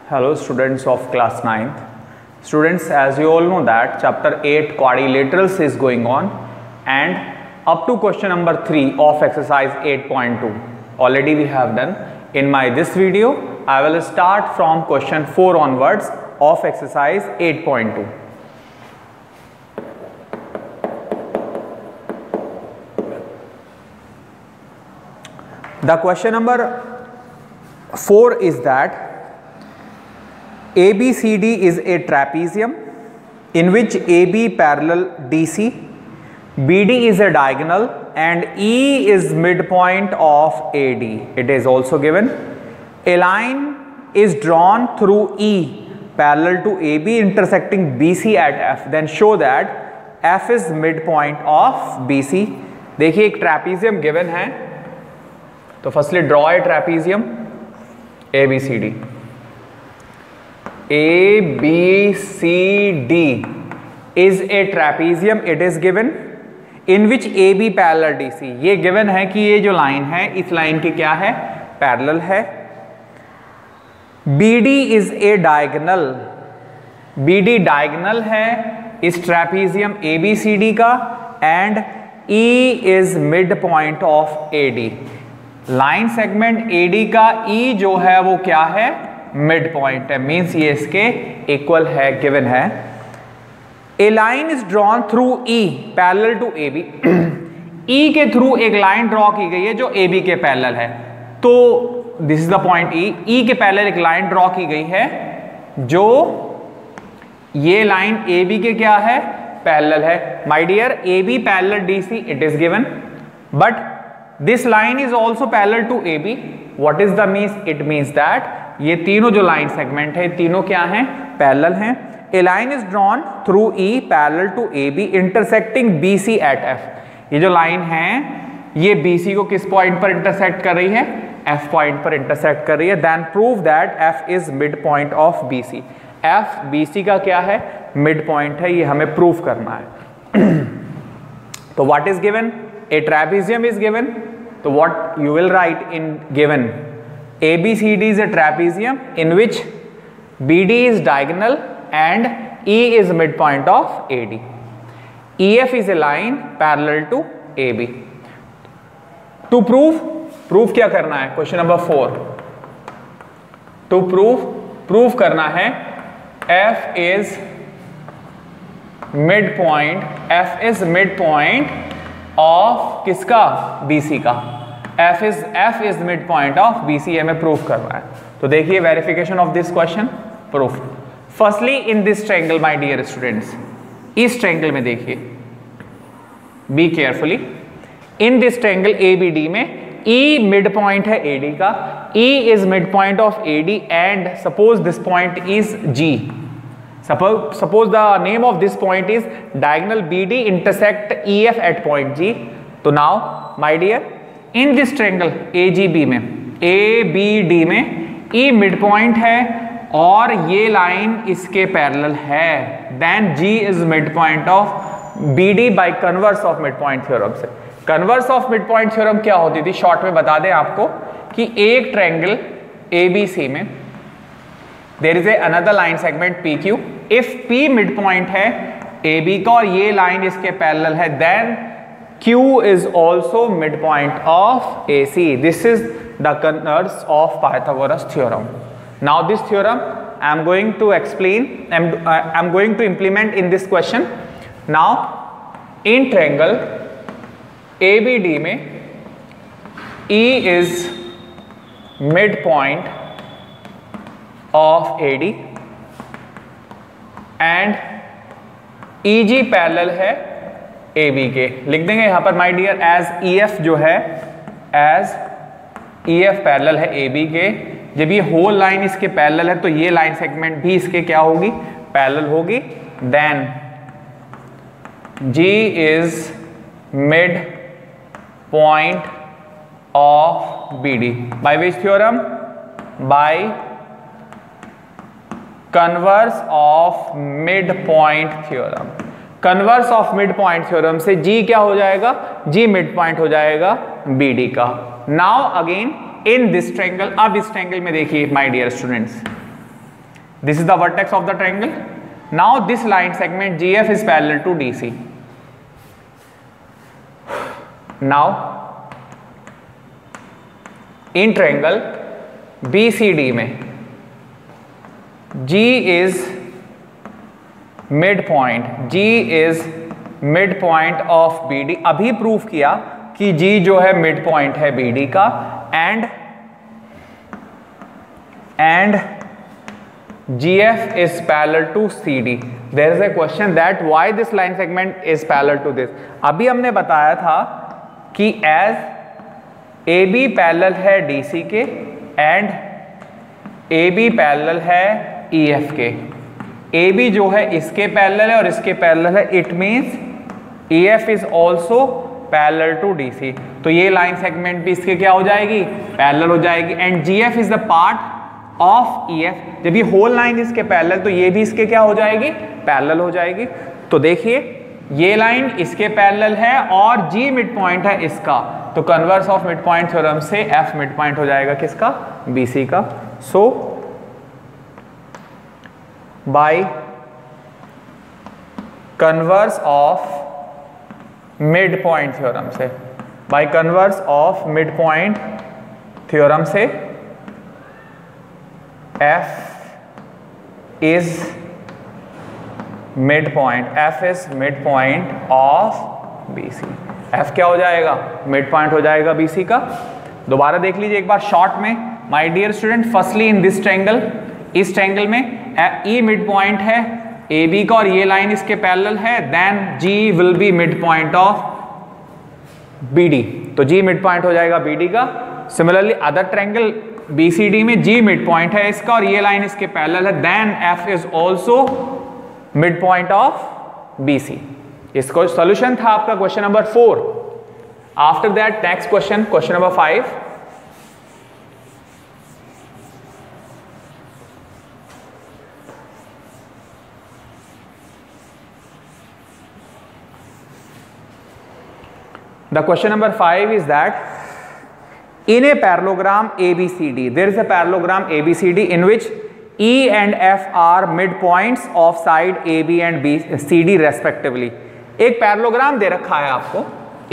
Hello students of class 9th. Students, as you all know that chapter 8 quadrilaterals is going on and up to question number 3 of exercise 8.2 already we have done. In my this video I will start from question 4 onwards of exercise 8.2. The question number 4 is that ABCD is a trapezium in which AB parallel DC, BD is a diagonal and E is midpoint of AD. It is also given. A line is drawn through E parallel to AB intersecting BC at F. Then show that F is midpoint of BC. देखिए एक trapezium given है, तो firstly draw a trapezium ABCD. ABCD is a trapezium. It is given in which AB parallel DC. ये given है कि ये जो line है इस लाइन की क्या है, पैरेलल है. BD is a diagonal. BD diagonal है इस ट्रैपीजियम ABCD का and E is midpoint of AD. Line segment AD का E जो है वो क्या है, मिड पॉइंट है, मीन्स ये इसके इक्वल है, गिवन है. A line is drawn through E parallel to AB. E के थ्रू एक लाइन ड्रॉ की गई है जो AB के पैरेलल है, तो this is the point E के पैरेलल एक लाइन ड्रॉ की गई है जो ये लाइन AB के क्या है, पैरेलल है. My dear, AB parallel DC it is given, but this line is also parallel to AB. What is the means? It means that ये तीनों जो लाइन सेगमेंट है तीनों क्या हैं, पैरेलल हैं. A line is drawn through E parallel to AB intersecting BC at F. ये जो लाइन है ये BC को किस पॉइंट पर इंटरसेक्ट कर रही है, F पॉइंट पर इंटरसेक्ट कर रही है. Then prove that F is mid point of BC. F BC का क्या है, मिड पॉइंट है, ये हमें प्रूव करना है. तो what is given? A trapezium is given. तो what you will write in given? ABCD is a trapezium in which BD is diagonal and E is midpoint of AD. EF is a line parallel to AB. To prove क्या करना है? Question number 4. To prove करना है F is midpoint of किसका, BC का. F is midpoint of BC हमें proof करना है. तो देखिए verification of this question, proof. Firstly in this triangle my dear students, इस ट्रायंगल में देखिए, be carefully. In this triangle ABD में E मिड पॉइंट है AD का, E is mid point of AD and suppose this point is G. Suppose the name of this point is diagonal BD intersect EF at point G. तो now my dear, in this triangle ABD में E mid point है और ये line इसके parallel है. Then G is mid point of BD by converse of mid point theorem से. Converse of mid point theorem क्या होती थी, शॉर्ट में बता दें आपको कि एक ट्रायंगल ABC में there is another line segment PQ. इफ P मिड पॉइंट है AB का और ये लाइन इसके पैरेलल है, then Q is also midpoint of AC. This is the converse of Pythagoras theorem. Now this theorem I am going to explain, I am going to implement in this question. Now in triangle ABD में E is midpoint of AD and EG parallel है AB के. लिख देंगे यहां पर my dear as EF जो है, as EF parallel है AB के. जब ये होल लाइन इसके पैरेलल है तो ये लाइन सेगमेंट भी इसके क्या होगी, पैरेलल होगी. Then G is mid point of BD by which theorem, by converse of mid point theorem. Converse of mid point theorem से G क्या हो जाएगा, G मिड पॉइंट हो जाएगा BD का. Now again in this triangle, अब इस triangle में देखिए my dear students, This is the vertex of the triangle. Now this line segment GF is parallel to DC. Now in triangle BCD में G is midpoint of BD. अभी proof किया कि G जो है mid point है BD का, and GF is parallel to CD. There is a question that why this line segment is parallel to this. अभी हमने बताया था कि as AB parallel है DC के and AB parallel है EF के, AB जो है इसके पैरेलल है और इसके पैरेलल है, it means EF is also parallel to DC. तो ये लाइन सेगमेंट भी इसके क्या हो जाएगी, पैरेलल हो जाएगी. And GF is the part of EF. जब ये होल लाइन इसके पैरेलल तो ये भी इसके क्या हो जाएगी, पैरेलल हो जाएगी. तो देखिए ये लाइन इसके पैरेलल है और G मिड पॉइंट है इसका, तो converse of mid point theorem से F मिड पॉइंट हो जाएगा किसका, BC का. So by converse of mid point theorem से, by converse of mid point theorem से F is midpoint, F is midpoint of BC. F क्या हो जाएगा, मिड पॉइंट हो जाएगा BC का. दोबारा देख लीजिए एक बार शॉर्ट में. My dear student, firstly in this triangle, इस ट्रायंगल में E मिड पॉइंट है AB का और ये लाइन इसके पैरेलल है, then G will be mid point of BD. तो G मिड पॉइंट हो जाएगा BD का. सिमिलरली अदर ट्रायंगल BCD में G मिड पॉइंट है इसका और ये लाइन इसके पैरेलल है, then F is also mid point of BC. इसको सॉल्यूशन था आपका question number 4. After that next question, question number 5. The question number 5 is that in a parallelogram ABCD, there is a parallelogram ABCD in which E and F are midpoints of side AB and CD respectively. एक parallelogram दे रखा है आपको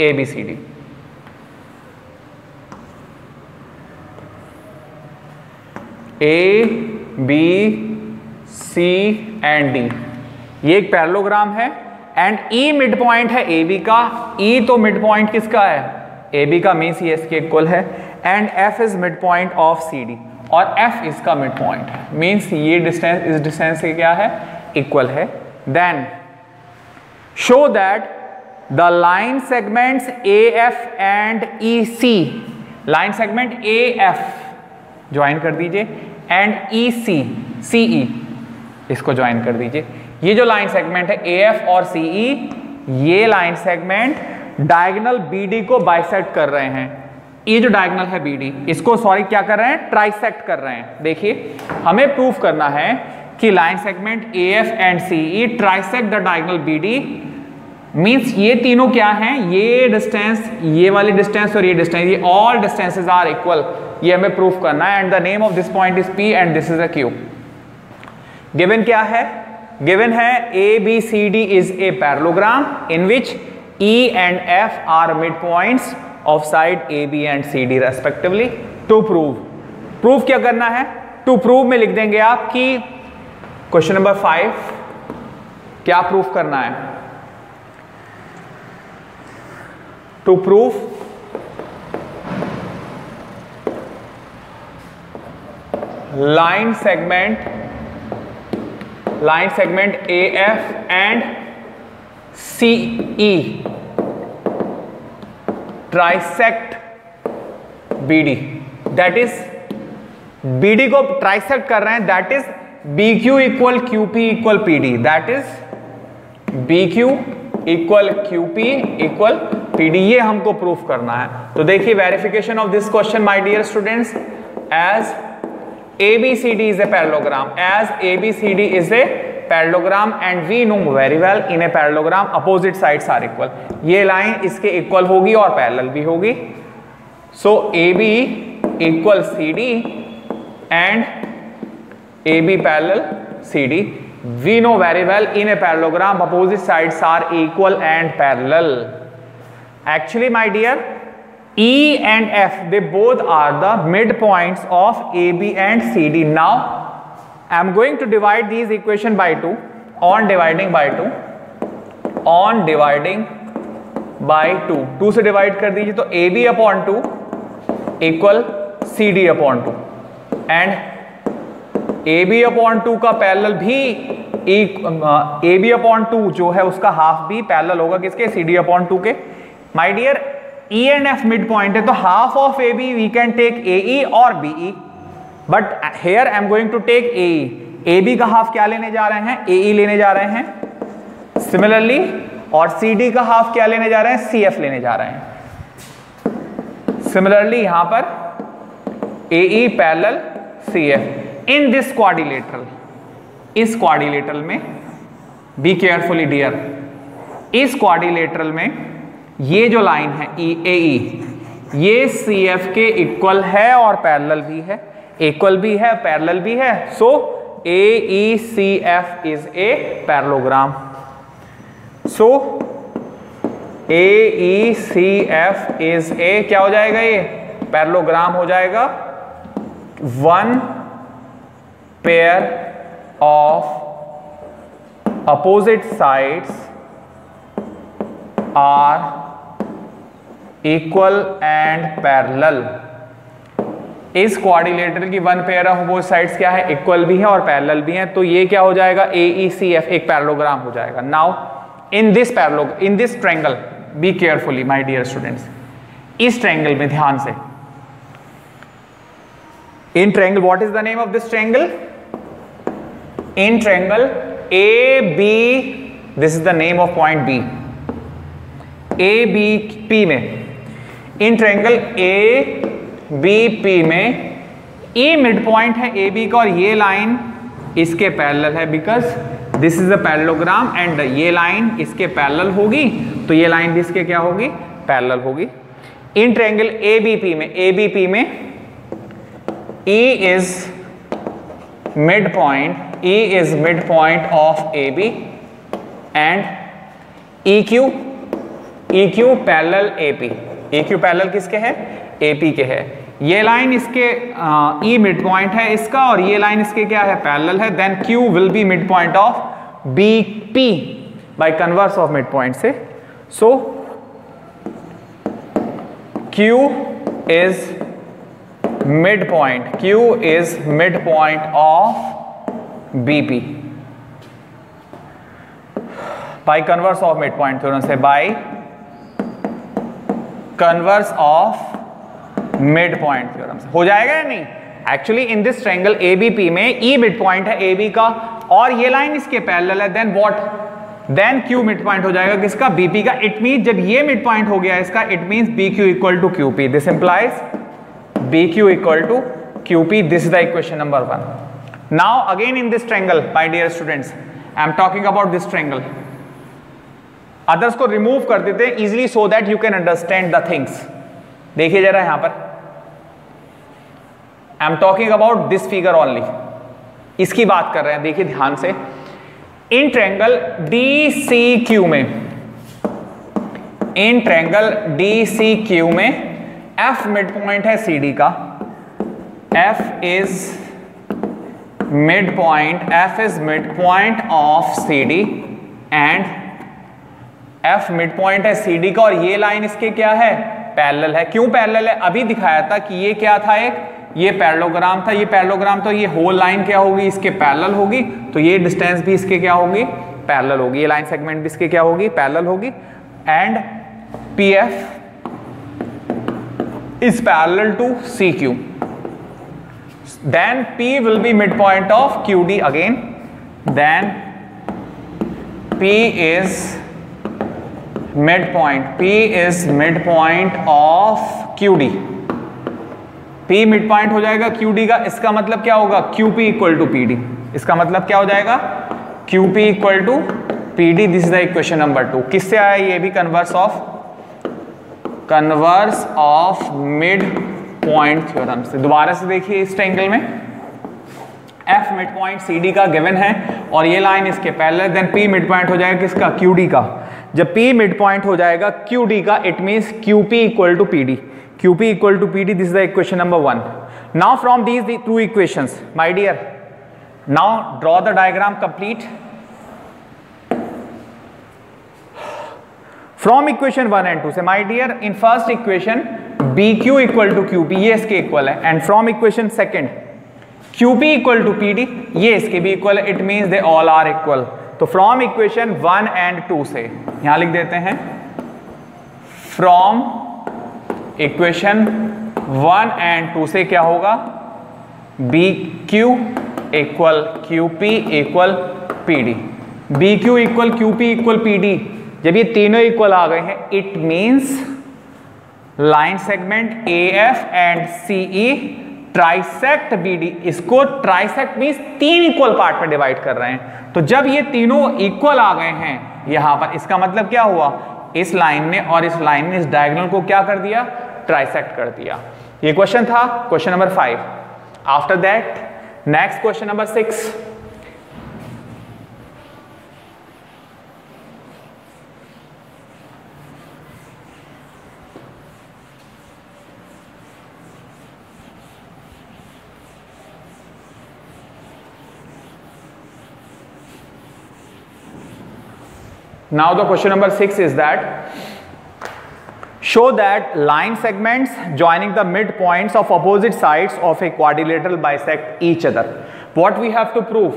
ABCD. A, B, C and D. ये एक parallelogram है and E mid point है AB का. E तो मिड पॉइंट किसका है, AB का, मीन्स ये इसके इक्वल है. And F is mid point of CD और F इसका मिड पॉइंट है, मीन्स ये डिस्टेंस इस डिस्टेंस से क्या है, इक्वल है. Then show that the line segments AF and EC, line segment AF join कर दीजिए एंड EC CE इसको ज्वाइन कर दीजिए. ये जो लाइन सेगमेंट है AF और CE, ये लाइन सेगमेंट डायगोनल BD को बाइसेक्ट कर रहे हैं. ये जो डायगोनल है BD, इसको सॉरी क्या कर रहे हैं, ट्राइसेक्ट कर रहे हैं. देखिए हमें प्रूफ करना है कि line segment AF and CE trisect the diagonal BD, means ये तीनों क्या हैं, ये डिस्टेंस, ये वाली डिस्टेंस और ये डिस्टेंस, ये ऑल डिस्टेंसेस आर इक्वल. ये हमें प्रूफ करना है. And the name of this point is P and this is a Q. Given क्या है, गिवन है ABCD is a parallelogram in which E and F are midpoints of side AB and CD respectively. To prove, proof क्या करना है, to prove में लिख देंगे आप कि क्वेश्चन नंबर 5 क्या प्रूफ करना है. To prove line segment AF and CE trisect BD, that is BD को ट्राइसेक्ट कर रहे हैं, that is BQ equal QP equal PD, that is BQ equal QP equal PD. ये हमको प्रूफ करना है. तो देखिए verification of this question my dear students, as ABCD is a parallelogram, as ABCD is a parallelogram and we know very well in a parallelogram opposite sides are equal. ये line इसके equal होगी और parallel भी होगी. So AB equals CD and AB parallel CD. We know very well in a parallelogram opposite sides are equal and parallel. Actually, my dear, E and F, they both are the midpoints of AB and CD. Now, I am going to divide these equation by 2 on dividing by 2 on dividing by 2. 2 से divide कर दीजिए तो AB upon 2 equal CD upon 2 and AB upon 2 का parallel भी AB upon 2 जो है उसका half भी पैरेलल होगा किसके, CD अपॉन 2 के. My dear, E and F mid point है तो half of AB we can take AE और BE, but here I am going to take AE. AB का हाफ क्या लेने जा रहे हैं, AE लेने जा रहे हैं. सिमिलरली और CD का हाफ क्या लेने जा रहे हैं, CF लेने जा रहे हैं. सिमिलरली यहां पर AE parallel CF. In this quadrilateral, इस क्वाड्रिलेटरल में बी केयरफुली डियर, इस क्वाड्रिलेटरल में ये जो लाइन है AE ये CF के इक्वल है और पैरेलल भी है, इक्वल भी है पैरेलल भी है. So AECF is a parallelogram. So AECF is a क्या हो जाएगा, ये पैरेललोग्राम हो जाएगा. One pair of opposite sides are equal and parallel. इस क्वाड्रिलेटरल की one pair of opposite sides क्या है, इक्वल भी है और पैरेलल भी है. तो ये क्या हो जाएगा, AECF एक पैरेललोग्राम हो जाएगा. Now in this in this triangle, be carefully my dear students, इस ट्रायंगल में ध्यान से, in triangle, what is the name of this triangle, in triangle AB, this is the name of point B, ABP में, in triangle ABP में E mid point है AB का और ये लाइन इसके पैरेलल है, because this is a parallelogram and ये line इसके पैरेलल होगी तो ये लाइन भी इसके क्या होगी, पैरेलल होगी. इन ट्रायंगल ABP में E is midpoint of AB and EQ parallel AP. EQ parallel किसके है, AP के है. ये लाइन इसके E मिड पॉइंट है इसका और ये लाइन इसके क्या है, पैरेलल है. Then Q will be mid point of BP by converse of mid point से. So Q is midpoint of BP by converse of midpoint theorem से, by converse of midpoint theorem से. हो जाएगा या नहीं. Actually in this triangle ABP में E midpoint है AB का और ये लाइन इसके पैरेलल है. Then what, then Q midpoint हो जाएगा किसका, BP का. इट मींस जब ये मिडपॉइंट हो गया इसका, it means BQ equal to QP. This implies BQ equal to QP. This is the equation number 1. Now again in this triangle, my dear students, I am talking about this triangle. Others को remove कर देते हैं easily so that you can understand the things. देखिए जरा यहां पर, I am talking about this figure only. इसकी बात कर रहे हैं, देखिए ध्यान से. इन ट्रायंगल DCQ में, इन ट्रायंगल DCQ में F मिड पॉइंट है CD का. F is midpoint of CD and F mid point है CD का और ये लाइन इसके क्या है, पैरेलल है. क्यों पैरेलल है, अभी दिखाया था कि ये क्या था, एक ये पैरेललोग्राम था, ये पैरेललोग्राम तो ये होल लाइन क्या होगी, इसके पैरेलल होगी. तो ये डिस्टेंस भी इसके क्या होगी, पैरेलल होगी. ये लाइन सेगमेंट भी इसके क्या होगी, पैरेलल होगी. And PF is parallel to CQ. Then P will be midpoint of QD again. Then P is midpoint of QD. P midpoint हो जाएगा QD का. इसका मतलब क्या होगा, QP equal to PD. इसका मतलब क्या हो जाएगा, QP equal to PD. This is the equation number 2. किससे आया, ये भी converse of mid point theorem से. दोबारा से देखिए इस ट्रायंगल में, F मिड पॉइंट CD का गिवन है और ये लाइन इसके parallel, then P mid point हो जाएगा किसका, QD का। जब P मिड पॉइंट हो जाएगा QD का, it means QP equal to PD, QP equal to PD, this is the equation number 1। Now from these two equations my dear, now draw the diagram complete. From equation 1 and 2 से my dear, in first equation BQ equal to QP, ये इसके equal है, and from equation second QP equal to PD, ये इसके भी इक्वल है, it means they all are equal. तो फ्रॉम इक्वेशन 1 and 2 से यहां लिख देते हैं, फ्रॉम इक्वेशन 1 and 2 से क्या होगा, BQ equal QP equal PD, BQ equal QP equal PD। जब ये तीनों इक्वल आ गए हैं, it means line segment AF and CE trisect BD। इसको ट्राइसेक्ट मींस तीन इक्वल पार्ट में डिवाइड कर रहे हैं। तो जब ये तीनों इक्वल आ गए हैं यहां पर, इसका मतलब क्या हुआ, इस लाइन ने और इस लाइन ने इस डायगोनल को क्या कर दिया, ट्राइसेक्ट कर दिया। ये क्वेश्चन था, question number 5। After that next question number 6। Now the question number 6 is that show that line segments joining the midpoints of opposite sides of a quadrilateral bisect each other. What we have to prove?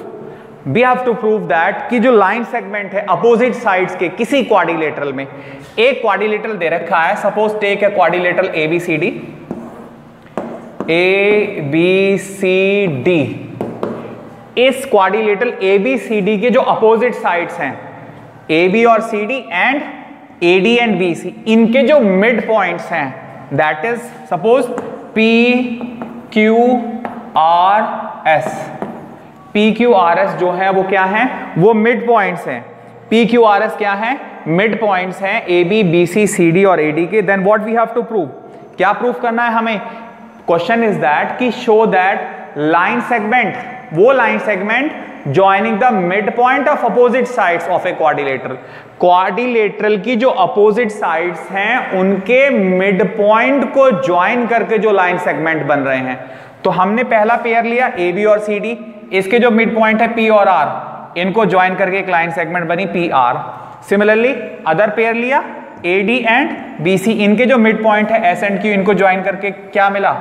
We have to prove that कि जो line segment है opposite sides के किसी quadrilateral में, एक quadrilateral दे रखा है, suppose take a quadrilateral ABCD, ABCD। इस quadrilateral ABCD के जो opposite sides हैं AB और CD and AD and BC, इनके जो मिड पॉइंट्स हैं, that is suppose PQRS। PQRS जो है वो क्या है, वो मिड पॉइंट्स हैं। PQRS क्या है, मिड पॉइंट्स हैं AB, BC, CD और AD के। Then what we have to prove, क्या प्रूव करना है हमें, क्वेश्चन इज दैट कि शो दैट लाइन सेगमेंट, वो line segment joining the midpoint of opposite sides of a quadrilateral, quadrilateral की जो अपोजिट साइड्स हैं उनके मिड पॉइंट को ज्वाइन करके जो लाइन सेगमेंट बन रहे हैं। तो हमने पहला पेयर लिया AB और CD, इसके जो मिड पॉइंट है P और R, इनको ज्वाइन करके एक लाइन सेगमेंट बनी PR। सिमिलरली अदर पेयर लिया AD एंड BC, इनके जो मिड पॉइंट है S एंड Q, इनको ज्वाइन करके क्या मिला,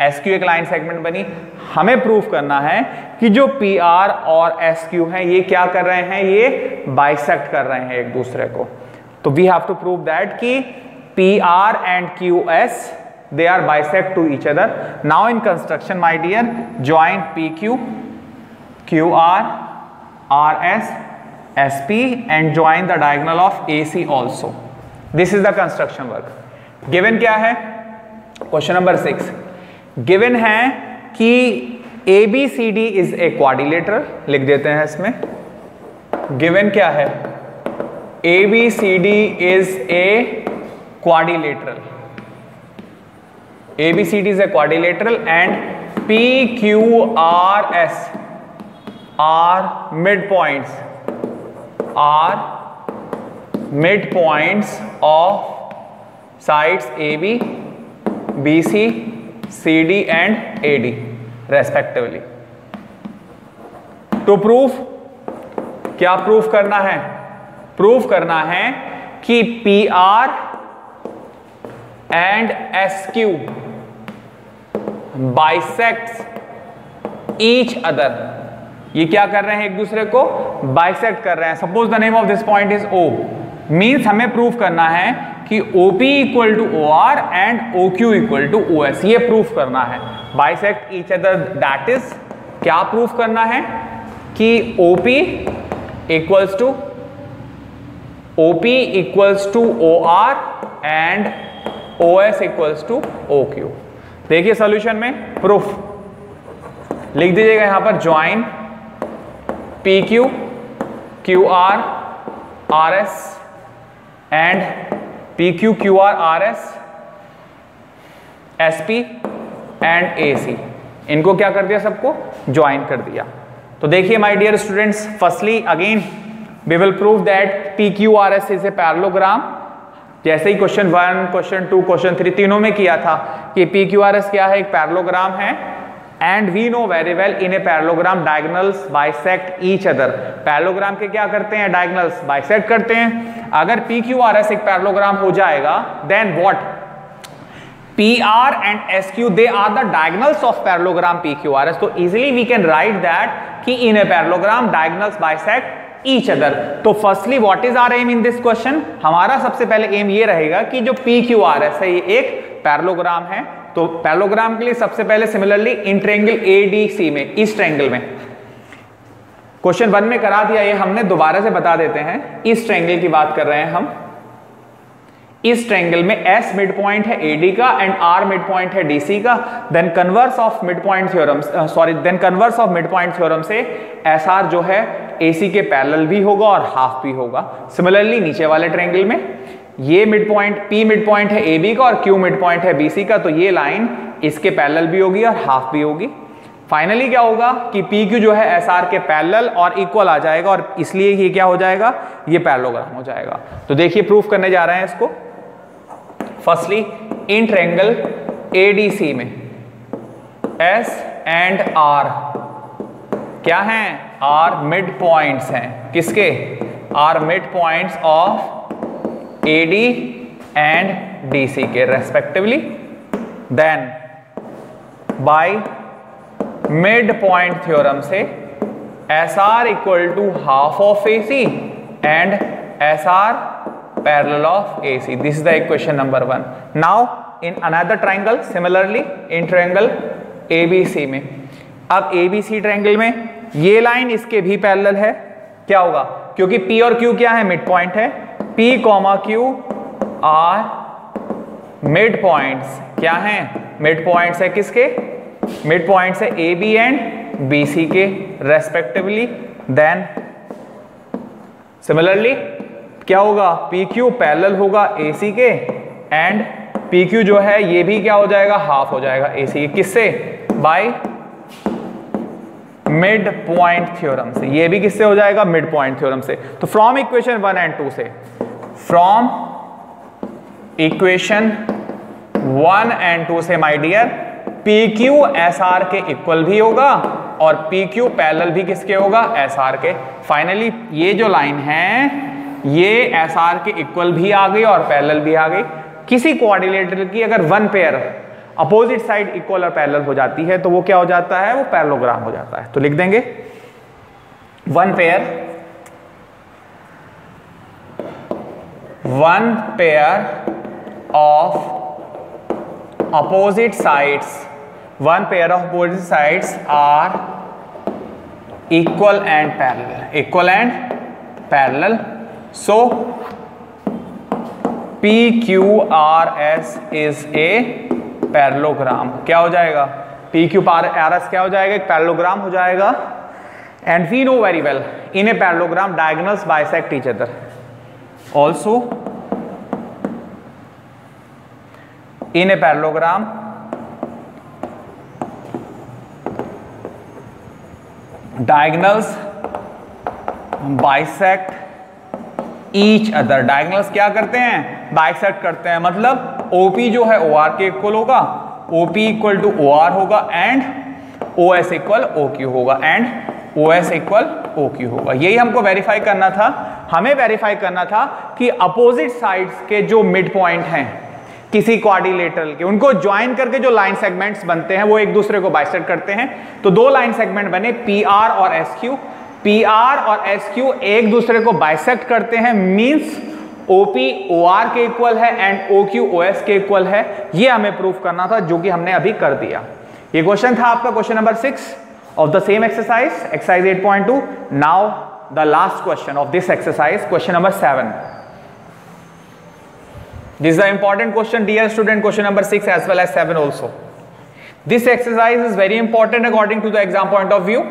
SQ एक लाइन सेगमेंट बनी। हमें प्रूफ करना है कि जो PR और SQ हैं ये क्या कर रहे हैं, ये बाइसेक्ट कर रहे हैं एक दूसरे को। तो we have to prove that कि PR and QS they are bisect to each other. Now in construction my dear, join PQ, QR, RS, SP and join the diagonal of AC also. This is the construction work. Given क्या है, question number 6 given है कि ABCD is a quadrilateral, लिख देते हैं इसमें। Given क्या है, ABCD is a quadrilateral, ABCD is a quadrilateral and PQRS are mid points of sides AB, BC, CD and AD respectively. To proof, क्या proof करना है, प्रूफ करना है कि PR and SQ bisects each other. ये क्या कर रहे हैं, एक दूसरे को बाइसेक्ट कर रहे हैं। Suppose the name of this point is O, means हमें प्रूफ करना है कि OP equal to OR and OQ equal to OS, ये प्रूफ करना है। Bisect each other, that is क्या प्रूफ करना है कि OP equals to OR and OS equals to OQ। देखिए सॉल्यूशन में प्रूफ लिख दीजिएगा यहां पर, join PQ, QR, RS and PQ, QR, RS, SP and AC। इनको क्या कर दिया, सबको ज्वाइन कर दिया। तो देखिए my dear students, firstly again we will prove that PQRS is a parallelogram. जैसे ही क्वेश्चन 1, क्वेश्चन 2, क्वेश्चन 3 तीनों में किया था कि PQRS क्या है, एक पैरेललोग्राम है। And we know very well in a parallelogram diagonals bisect each other. Parallelogram के क्या करते हैं, डायगोनल्स बाइसेक्ट करते हैं। अगर PQRS एक पैरेललोग्राम हो जाएगा then what, PR and SQ they are the diagonals of parallelogram PQRS. तो easily we can write that कि in a parallelogram diagonals bisect each other. तो firstly what is our aim in this question? हमारा सबसे पहले M ये रहेगा कि जो PQRS है ये एक पैरेललोग्राम है। तो पैरेललोग्राम के लिए सबसे पहले सिमिलरली इन ट्रायंगल ADC में, इस ट्रायंगल में क्वेश्चन 1 में करा दिया, ये हमने दोबारा से बता देते हैं। इस ट्रायंगल की बात कर रहे हैं हम। इस ट्रायंगल में S मिड पॉइंट है AD का एंड R मिड पॉइंट है DC का। Then converse of mid point theorem से SR जो है AC के पैरेलल भी होगा और हाफ भी होगा। सिमिलरली नीचे वाले ट्रायंगल में ये mid point P mid point है AB का और Q मिड पॉइंट है BC का, तो ये लाइन इसके पैरेलल भी होगी और हाफ भी होगी। फाइनली क्या होगा कि PQ जो है SR के पैरेलल और इक्वल आ जाएगा और इसलिए ये क्या हो जाएगा, ये पैरेललोग्राम हो जाएगा। तो देखिए प्रूफ करने जा रहे हैं इसको। फर्स्टली इन ट्रायंगल ADC में S एंड R क्या हैं, R मिड पॉइंट्स हैं। किसके, R mid points of AD and DC के respectively. Then by mid point theorem से SR equal to half of AC and SR parallel of AC. This is the equation number 1. Now in another triangle, similarly in triangle ABC में, अब ABC triangle में ये line इसके भी parallel है। क्या होगा, क्योंकि P और Q क्या है, मिड पॉइंट है। P, Q are mid points, क्या हैं, मिड पॉइंट्स है। किसके, मिड पॉइंट्स है AB एंड BC के रेस्पेक्टिवली। देन सिमिलरली क्या होगा, PQ पैरेलल होगा AC के एंड PQ जो है ये भी क्या हो जाएगा, हाफ हो जाएगा AC के। किससे, बाय मिड पॉइंट थ्योरम से। ये भी किससे हो जाएगा, मिड पॉइंट थ्योरम से। तो फ्रॉम इक्वेशन 1 एंड 2 से, फ्रॉम इक्वेशन 1 एंड 2 से माय डियर, PQ SR के इक्वल भी होगा और PQ पैरेलल भी किसके होगा, SR के। फाइनली ये जो लाइन है ये SR के इक्वल भी आ गई और पैरेलल भी आ गई। किसी क्वाड्रिलेटरल की अगर one pair opposite side equal और पैरेलल हो जाती है तो वो क्या हो जाता है, वो पैरेललोग्राम हो जाता है। तो लिख देंगे one pair of opposite sides are equal and parallel. So PQRS is a parallelogram. क्या हो जाएगा, PQRS क्या हो जाएगा, एक पैरेललोग्राम हो जाएगा। And we know very well in a parallelogram diagonals bisect each other. Also in a parallelogram diagonals bisect each other. Diagonals क्या करते हैं, बाइसेक्ट करते हैं। मतलब OP जो है OR के इक्वल होगा, OP इक्वल टू OR होगा एंड OS इक्वल OQ होगा एंड OS इक्वल OQ होगा। यही हमको वेरीफाई करना था। हमें वेरीफाई करना था कि अपोजिट साइड्स के जो मिड पॉइंट हैं किसी क्वाड्रिलेटरल के, उनको ज्वाइन करके जो लाइन सेगमेंट्स बनते हैं वो एक दूसरे को बाइसेक्ट करते हैं। तो दो लाइन सेगमेंट बने PR और SQ। PR और SQ एक दूसरे को बाइसेक्ट करते हैं, मींस OP OR के इक्वल है एंड OQ OS के इक्वल है। ये हमें प्रूफ करना था, जो कि हमने अभी कर दिया। ये क्वेश्चन था आपका question number 6 of the same exercise 8.2। Now the last question of this exercise, question number 7। This is the important question, dear student, question number 6 as well as 7 also. This exercise is very important according to the exam point of view.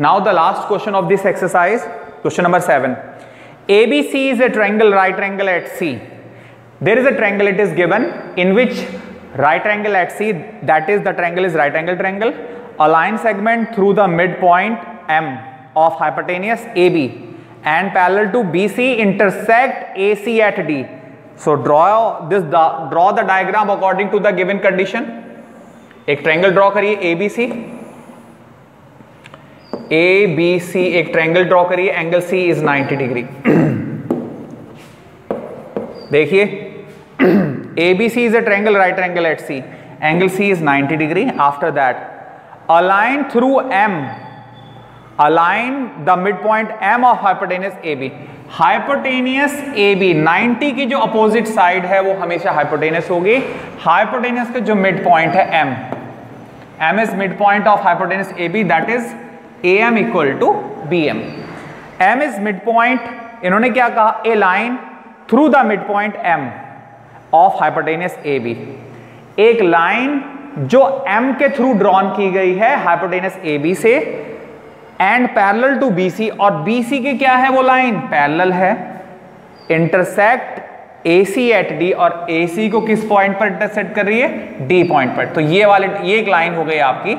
Now the last question of this exercise, question number 7. ABC is a triangle, right triangle at C. There is a triangle, it is given, in which right triangle at C, that is the triangle is right angle triangle, a line segment through the midpoint M of hypotenuse AB and parallel to BC intersect AC at D. So draw the diagram according to the given condition. एक triangle draw करिए ABC, एक triangle draw करिए, angle C is 90 degree. देखिए ABC is a triangle, right triangle at C, angle C is 90 degree. After that, align through M, align the midpoint M of hypotenuse AB. Hypotenuse AB 90 की जो opposite side है वो हमेशा hypotenuse होगी. Hypotenuse का जो midpoint है M is midpoint of hypotenuse AB, that is AM equal to BM. M is midpoint, इन्होंने क्या कहा, a line through the midpoint M of hypotenuse AB. एक लाइन जो M के थ्रू ड्रॉन की गई है हाइपोटेनस AB से एंड पैरेलल टू BC, और BC के क्या है वो लाइन पैरेलल है, इंटरसेक्ट AC एट D, और AC को किस पॉइंट पर इंटरसेक्ट कर रही है, D पॉइंट पर. तो ये एक लाइन हो गई आपकी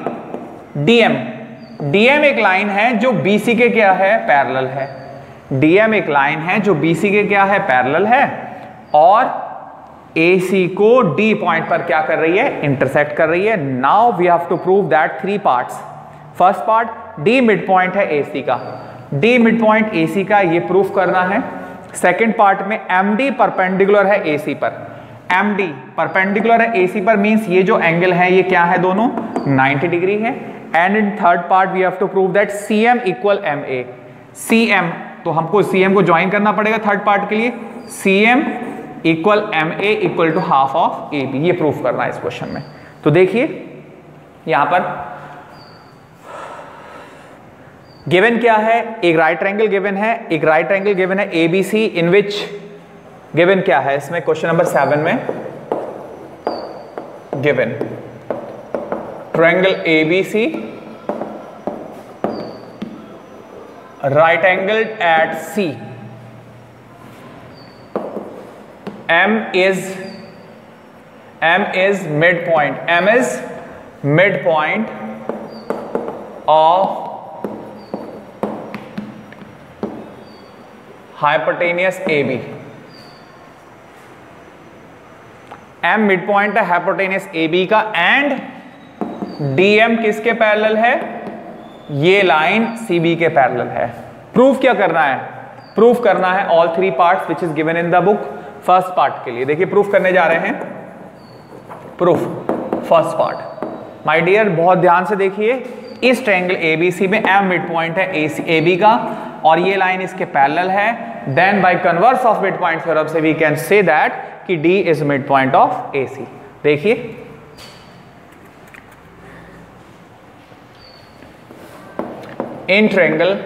DM एक लाइन है जो BC के क्या है, पैरेलल है. DM एक लाइन है जो BC के क्या है, पैरेलल है, और AC को D पॉइंट पर क्या कर रही है, इंटरसेक्ट कर रही है. Now we have to prove that 3 parts. First part, D mid point है AC का, D मिड पॉइंट AC का, ये प्रूफ करना है. सेकेंड पार्ट में MD परपेंडिकुलर है AC पर, MD परपेंडिकुलर है AC पर, मींस ये जो एंगल है ये क्या है, दोनों 90 डिग्री है. And in third part we have to prove that CM equal MA. CM, तो हमको CM को ज्वाइन करना पड़ेगा थर्ड पार्ट के लिए. CM equal MA equal to half of AB, ये प्रूफ करना है इस क्वेश्चन में. तो देखिए यहां पर गिवन क्या है, एक राइट ट्रायंगल गिवन है, एक राइट ट्रायंगल गिवन है ABC, इन विच गिवन क्या है इसमें क्वेश्चन नंबर 7 में, given triangle ABC, right angle at C, M is midpoint, M is midpoint of hypotenuse AB. M midpoint है hypotenuse AB का, and DM किसके parallel है, ये लाइन CB के पैरेलल है. प्रूफ क्या करना है, प्रूफ करना है all 3 parts which is given in the book. First part के लिए देखिए प्रूफ करने जा रहे हैं. Proof first part, my dear बहुत ध्यान से देखिए. इस ट्रायंगल ABC में M मिड पॉइंट है AB का, और ये लाइन इसके पैरेलल है. Then by converse of mid point theorem से वी कैन से दैट कि D is mid point of AC. देखिए इन ट्रायंगल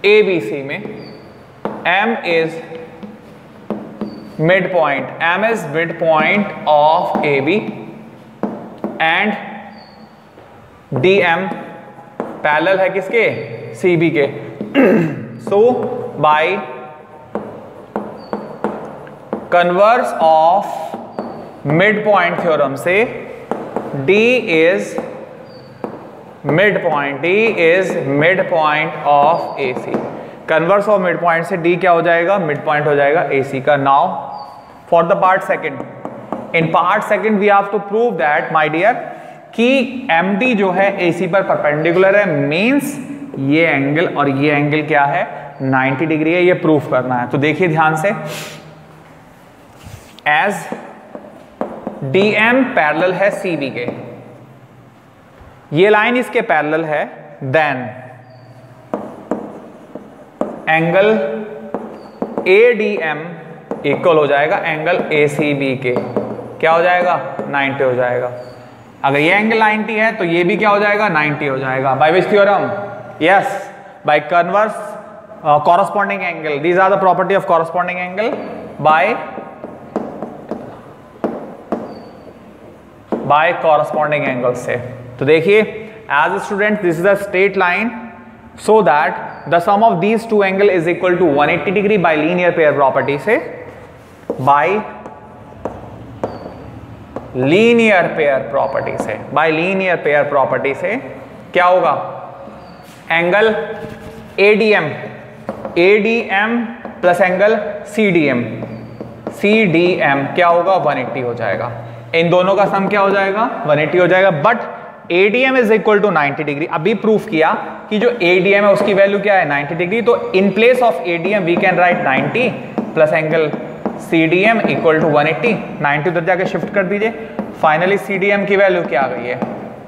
ABC में M is midpoint, M is midpoint of AB and DM parallel है किसके, CB के. So by converse of midpoint theorem से D is midpoint of AC. Converse of mid point से D क्या हो जाएगा, mid point हो जाएगा AC का. Now for the part second, in part second we have to prove that my dear कि MD जो है AC पर परपेंडिकुलर है, मींस ये एंगल और ये एंगल क्या है, 90 डिग्री है. ये प्रूफ करना है. तो देखिए ध्यान से, एज DM पैरेलल है CB के, ये लाइन इसके पैरेलल है, देन एंगल ADM इक्वल हो जाएगा एंगल ACB के. क्या हो जाएगा, 90 हो जाएगा. अगर ये एंगल 90 है तो ये भी क्या हो जाएगा, 90 हो जाएगा. By which theorem, yes by converse corresponding angle. These are the property of corresponding angle by corresponding angle से. तो देखिए as a student, this is a straight line. So that the sum of these two angle is equal to 180 degree by linear pair property से, by linear pair property से, by linear pair property से क्या होगा, angle ADM, ADM plus angle CDM, CDM क्या होगा 180 हो जाएगा। इन दोनों का सम क्या हो जाएगा 180 हो जाएगा। But ADM is equal to 90 degree. अभी प्रूफ किया कि जो ADM है उसकी वैल्यू क्या है 90 डिग्री, तो in place of ADM we can write 90 plus angle CDM equal to 180। 90 उधर जाके शिफ्ट कर दीजिए। फाइनली CDM की वैल्यू क्या आ गई है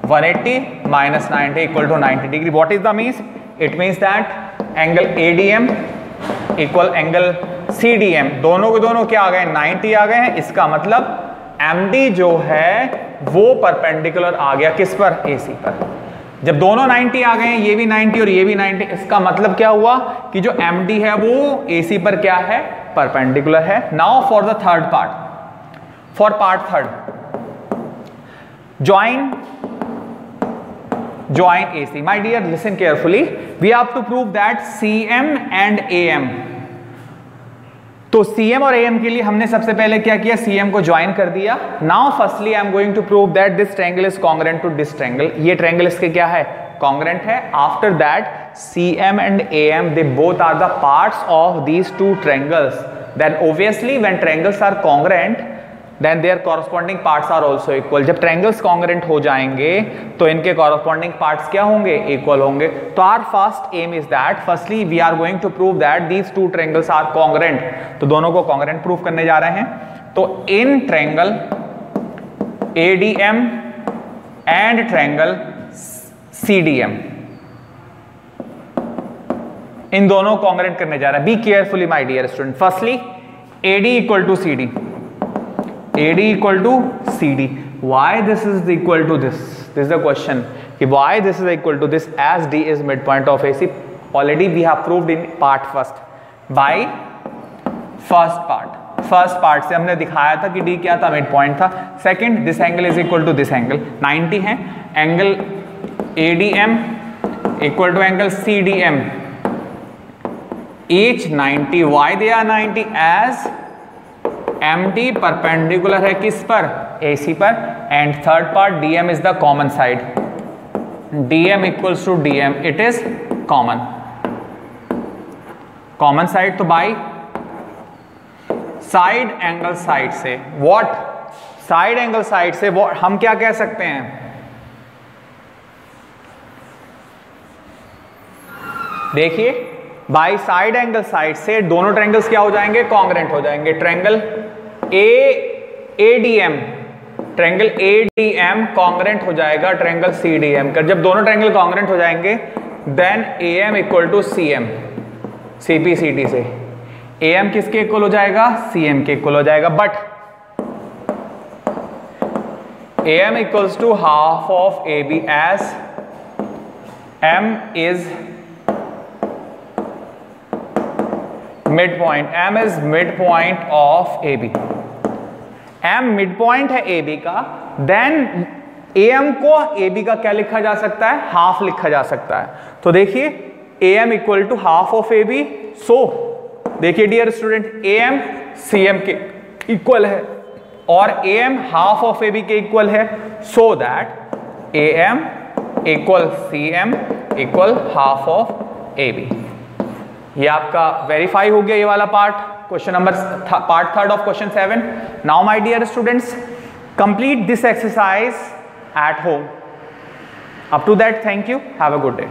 180 minus 90 equal to 90 degree. What is the means, it means that angle ADM equal angle CDM, दोनों के दोनों क्या आ गए 90 आ गए हैं। इसका मतलब MD जो है वो परपेंडिकुलर आ गया किस पर, AC पर। जब दोनों 90 आ गए हैं, ये भी 90 और ये भी 90, इसका मतलब क्या हुआ कि जो MD है वो AC पर क्या है, परपेंडिकुलर है। Now for the third part, for part third, join AC। My dear, listen carefully. We have to prove that CM and AM. तो CM और AM के लिए हमने सबसे पहले क्या किया, CM को ज्वाइन कर दिया। Now firstly I am going to prove that this triangle is congruent to this triangle. ये ट्रायंगल इसके क्या है, कॉन्ग्रुएंट है। After that CM and AM they both are the parts of these two triangles. Then obviously when triangles are congruent then their corresponding parts are also equal. जब triangles congruent हो जाएंगे तो इनके corresponding parts क्या होंगे, equal होंगे। तो our first aim is that firstly we are going to prove that these two triangles are congruent. तो दोनों को congruent prove करने जा रहे हैं। तो in triangle ADM and triangle CDM, इन दोनों congruent करने जा रहे हैं। Be carefully my dear student. Firstly AD equal to CD, AD equal to CD. Why this is equal to this? This is the question. Why this is equal to this as D is midpoint of AC? Already we have proved in part first. By first part. First part से हमने दिखाया था कि D क्या था, midpoint था। Second, this angle is equal to this angle. 90 है। Angle ADM equal to angle CDM. Each 90. Why they are 90? As MD perpendicular है किस पर, AC पर। And third part DM is the common side, DM equals to DM, it is common, common side. तो by side angle side से, what, side angle side से वो हम क्या कह सकते हैं, देखिए बाई साइड एंगल साइड से दोनों ट्रायंगल्स क्या हो जाएंगे, कॉन्ग्रुएंट हो जाएंगे। Triangle ADM, triangle ADM congruent हो जाएगा ट्रायंगल CDM का। जब दोनों ट्रायंगल कॉन्ग्रुएंट हो जाएंगे then AM equal to CM, CPCD से AM किसके इक्वल हो जाएगा, CM के इक्वल हो जाएगा। But AM equals to half of AB as M is midpoint, M is midpoint of AB, M midpoint है AB का, then AM को AB का क्या लिखा जा सकता है, हाफ लिखा जा सकता है। तो देखिए AM equal to half of AB, so देखिए डियर स्टूडेंट AM CM के इक्वल है और AM हाफ ऑफ AB के इक्वल है, so that AM equal CM equal half of AB। ये आपका वेरीफाई हो गया ये वाला part, question number part third of question 7। Now my dear students, complete this exercise at home. Up to that, thank you, have a good day.